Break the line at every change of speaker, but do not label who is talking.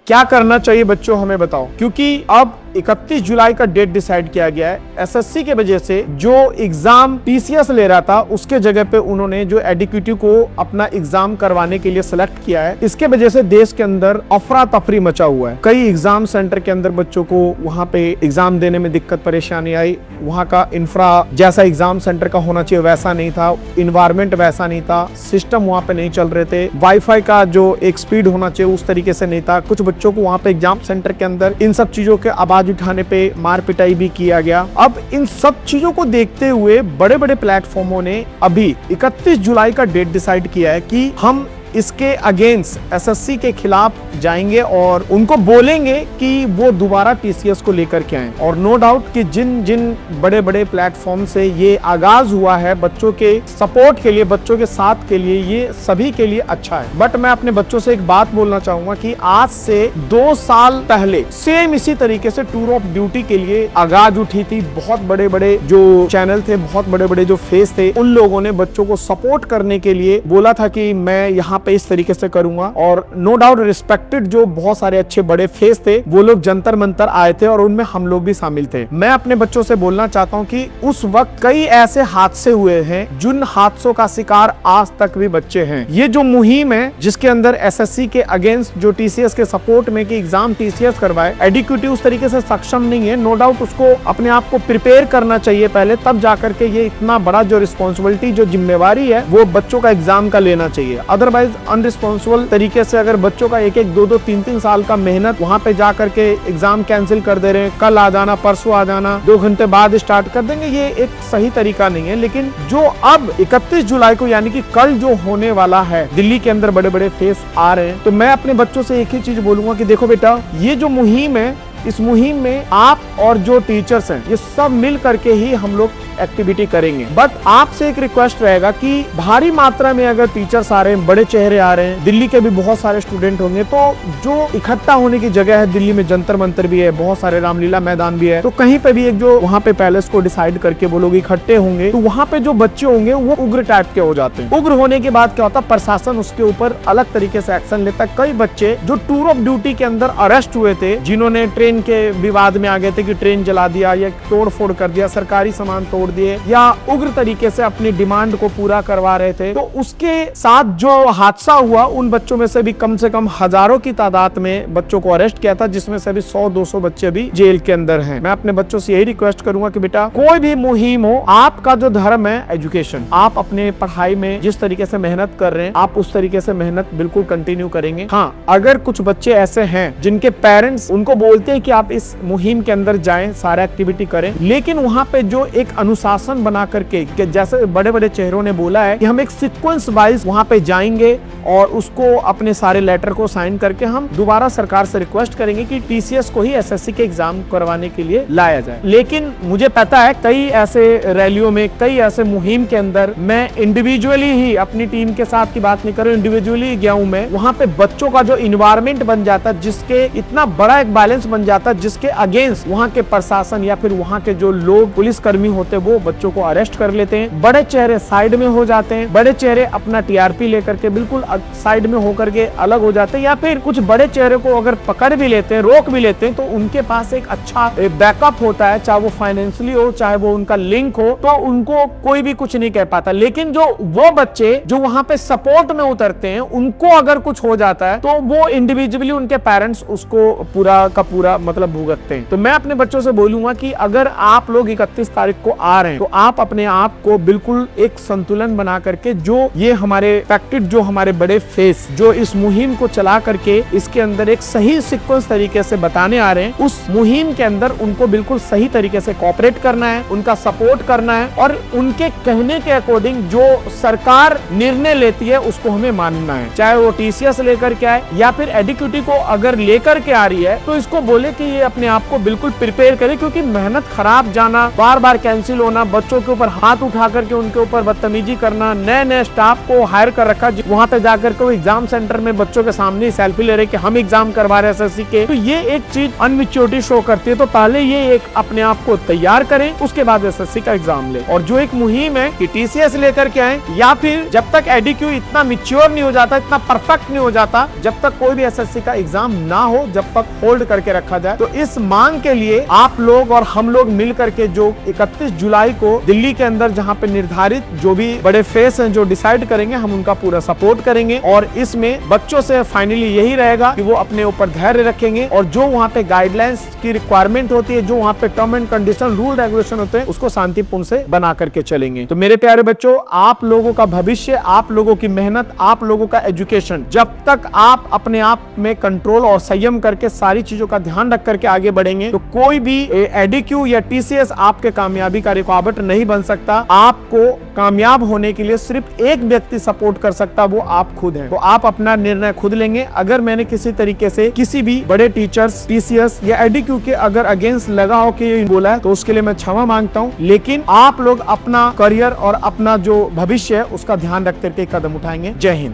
क्या करना चाहिए बच्चों, हमें बताओ, क्योंकि अब 31 जुलाई का डेट डिसाइड किया गया है। एसएससी के वजह से जो एग्जाम टीसीएस ले रहा था उसके जगह पे उन्होंने जो एडीक्यूटिव को अपना एग्जाम करवाने के लिए सिलेक्ट किया है। इसके वजह से देश के अंदर अफरा तफरी मचा हुआ है। कई एग्जाम सेंटर के अंदर बच्चों को वहां पे एग्जाम देने में दिक्कत परेशानी आई। वहां का इंफ्रा जैसा एग्जाम सेंटर का होना चाहिए वैसा नहीं था, इन्वायरमेंट वैसा नहीं था, सिस्टम वहां पे नहीं चल रहे थे, वाईफाई का जो एक स्पीड होना चाहिए उस तरीके से नहीं था। कुछ बच्चों को वहां पे एग्जाम सेंटर के अंदर इन सब चीजों के आवाज उठाने पे मार पिटाई भी किया गया। अब इन सब चीजों को देखते हुए बड़े बड़े प्लेटफॉर्मों ने अभी 31 जुलाई का डेट डिसाइड किया है कि हम इसके अगेंस्ट एसएससी के खिलाफ जाएंगे और उनको बोलेंगे कि वो दोबारा टीसीएस को लेकर के आए। और नो डाउट कि जिन जिन बड़े बड़े प्लेटफॉर्म से ये आगाज हुआ है बच्चों के सपोर्ट के लिए, बच्चों के साथ के लिए, ये सभी के लिए अच्छा है। बट मैं अपने बच्चों से एक बात बोलना चाहूंगा कि आज से 2 साल पहले सेम इसी तरीके से टूर ऑफ ड्यूटी के लिए आगाज उठी थी। बहुत बड़े बड़े जो चैनल थे, बहुत बड़े बड़े जो फेस थे, उन लोगों ने बच्चों को सपोर्ट करने के लिए बोला था कि मैं यहाँ पे इस तरीके से करूंगा। और नो डाउट रिस्पेक्टेड जो बहुत सारे अच्छे बड़े फेस थे वो लोग जंतर मंतर आए थे और उनमें हम लोग भी शामिल थे। मैं अपने बच्चों से बोलना चाहता हूं कि उस वक्त कई ऐसे हादसे हुए हैं जिन हादसों का शिकार आज तक भी बच्चे हैं। ये जो मुहिम है जिसके अंदर एसएससी के अगेंस्ट जो टीसीएस के सपोर्ट में कि एग्जाम टीसीएस करवाए, एडुकेटिव उस तरीके से सक्षम नहीं है। नो डाउट उसको अपने आप को प्रिपेयर करना चाहिए पहले, तब जाकर के ये इतना बड़ा जो रिस्पॉन्सिबिलिटी जो जिम्मेवारी है वो बच्चों का एग्जाम का लेना चाहिए। अदरवाइज अनरिस्पॉन्सिबल तरीके से अगर बच्चों का 1-1, 2-2, 3-3 साल का मेहनत वहां पे जा करके एग्जाम कैंसिल कर दे रहे हैं, कल आ जाना, परसों आ जाना, 2 घंटे बाद स्टार्ट कर देंगे, ये एक सही तरीका नहीं है। लेकिन जो अब 31 जुलाई को यानी कि कल जो होने वाला है, दिल्ली के अंदर बड़े बड़े फेस आ रहे हैं, तो मैं अपने बच्चों से एक ही चीज बोलूंगा कि देखो बेटा, ये जो मुहिम है, इस मुहिम में आप और जो टीचर्स हैं ये सब मिल करके ही हम लोग एक्टिविटी करेंगे। बट आपसे एक रिक्वेस्ट रहेगा कि भारी मात्रा में अगर टीचर्स आ रहे हैं, बड़े चेहरे आ रहे हैं, दिल्ली के भी बहुत सारे स्टूडेंट होंगे, तो जो इकट्ठा होने की जगह है, दिल्ली में जंतर मंतर भी है, बहुत सारे रामलीला मैदान भी है, तो कहीं पे भी एक जो वहाँ पे पैलेस को डिसाइड करके वो लोग इकट्ठे होंगे, तो वहाँ पे जो बच्चे होंगे वो उग्र टाइप के हो जाते हैं। उग्र होने के बाद क्या होता है, प्रशासन उसके ऊपर अलग तरीके से एक्शन लेता है। कई बच्चे जो टूर ऑफ ड्यूटी के अंदर अरेस्ट हुए थे, जिन्होंने ट्रेन के विवाद में आ गए थे कि ट्रेन जला दिया या तोड़ फोड़ कर दिया, सरकारी सामान तोड़ दिए, या उग्र तरीके से अपनी डिमांड को पूरा करवा रहे थे, तो उसके साथ जो हादसा हुआ, उन बच्चों में से भी कम से कम हजारों की तादाद में बच्चों को अरेस्ट किया था, जिसमें से भी 100-200 बच्चे भी जेल के अंदर हैं। मैं अपने बच्चों से यही रिक्वेस्ट करूंगा कि बेटा, कोई भी मुहिम हो, आपका जो धर्म है एजुकेशन, आप अपने पढ़ाई में जिस तरीके से मेहनत कर रहे हैं, आप उस तरीके से मेहनत बिल्कुल कंटिन्यू करेंगे। हाँ, अगर कुछ बच्चे ऐसे हैं जिनके पेरेंट्स उनको बोलते हैं कि आप इस मुहिम के अंदर जाएं, सारा एक्टिविटी करें, लेकिन वहां पे जो एक अनुशासन बना करके, जैसे बड़े बड़े चेहरों ने बोला है कि हम एक सीक्वेंस वाइज वहां पे जाएंगे और उसको अपने सारे लेटर को साइन करके हम दोबारा सरकार से रिक्वेस्ट करेंगे कि टीसीएस को ही एसएससी के एग्जाम करवाने के लिए लाया जाए। लेकिन मुझे पता है कई ऐसे रैलियों में, कई ऐसे मुहिम के अंदर मैं इंडिविजुअली ही अपनी टीम के साथ की बात नहीं कर रहा हूं, इंडिविजुअली गया हूं मैं, वहां पे बच्चों का जो इन्वायरमेंट बन जाता है, जिसके इतना बड़ा एक बैलेंस बन जाता है, जिसके अगेंस्ट वहां के प्रशासन या फिर वहां के जो लोग पुलिसकर्मी होते हैं वो बच्चों को अरेस्ट कर लेते हैं। बड़े चेहरे साइड में हो जाते हैं, बड़े चेहरे अपना टीआरपी लेकर के बिल्कुल साइड में होकर के अलग हो जाते हैं, या फिर कुछ बड़े चेहरे को अगर पकड़ भी लेते हैं, रोक भी लेते हैं, तो उनके पास एक अच्छा बैकअप होता है, चाहे वो फाइनेंशियली हो, चाहे वो उनका लिंक हो, तो उनको कोई भी कुछ नहीं कह पाता। लेकिन जो वो बच्चे जो वहां पे सपोर्ट में उतरते हैं, उनको अगर कुछ हो जाता है तो वो इंडिविजुअली उनके पेरेंट्स उसको पूरा का पूरा मतलब भुगतते हैं। तो मैं अपने बच्चों से बोलूंगा कि अगर आप लोग 31 तारीख को आ रहे हैं तो आप अपने आप को बिल्कुल एक संतुलन बना करके, जो ये हमारे इफेक्टेड जो हमारे बड़े फेस जो इस मुहिम को चला करके इसके अंदर एक सही सीक्वेंस तरीके से बताने आ रहे हैं, उस मुहिम के अंदर उनको बिल्कुल सही तरीके से कोऑपरेट करना है, उनका सपोर्ट करना है, और उनके कहने के अकॉर्डिंग जो सरकार निर्णय लेती है उसको हमें मानना है। चाहे वो टीसीएस लेकर के आए या फिर एडुकेटिव को अगर लेकर के आ रही है तो इसको बोले बोले कि ये अपने आप को बिल्कुल प्रिपेयर करे, क्योंकि मेहनत खराब जाना, बार बार कैंसिल होना, बच्चों के ऊपर हाथ उठा करके उनके ऊपर बदतमीजी करना, नए नए स्टाफ को हायर कर रखा, वहां पे जाकर के वो एग्जाम सेंटर में बच्चों के सामने सेल्फी ले रहे कि हम एग्जाम करवा रहे हैं एसएससी के। तो ये एक चीज अनमेच्योरिटी शो करती है। तो पहले ये एक अपने आप को तैयार करें, उसके बाद एसएससी का एग्जाम ले। और जो एक मुहिम है कि टीसीएस लेकर के आए, या फिर जब तक एडीक्यू इतना मिच्योर नहीं हो जाता, इतना परफेक्ट नहीं हो जाता, जब तक कोई भी एसएससी का एग्जाम ना हो, जब तक होल्ड करके रखा जाए। तो इस मांग के लिए आप लोग और हम लोग मिल करके जो 31 जुलाई को दिल्ली के अंदर जहां पे निर्धारित जो भी बड़े फेस हैं जो डिसाइड करेंगे, हम उनका पूरा सपोर्ट करेंगे। और इसमें बच्चों से फाइनली यही रहेगा कि वो अपने ऊपर धैर्य रखेंगे और जो वहां पे गाइडलाइंस की रिक्वायरमेंट होती है, जो वहां पे term and condition, rule regulation होते हैं, उसको शांतिपूर्ण से बना करके चलेंगे। तो मेरे प्यारे बच्चों, आप लोगों का भविष्य, आप लोगों की मेहनत, आप लोगों का एजुकेशन, जब तक आप अपने आप में कंट्रोल और संयम करके सारी चीजों का ध्यान रख करके आगे बढ़ेंगे, तो कोई भी एडीक्यू या टीसीएस आपके कामयाबी का रुकावट नहीं बन सकता। आपको कामयाब होने के लिए सिर्फ एक व्यक्ति सपोर्ट कर सकता, वो आप खुद हैं। तो आप अपना निर्णय खुद लेंगे। अगर मैंने किसी तरीके से किसी भी बड़े टीचर्स, टीसीएस या एडीक्यू के अगर अगेंस्ट लगा हो कि ये बोला है, तो उसके लिए मैं क्षमा मांगता हूं। लेकिन आप लोग अपना करियर और अपना जो भविष्य है उसका ध्यान रख करके कदम उठाएंगे। जय हिंद।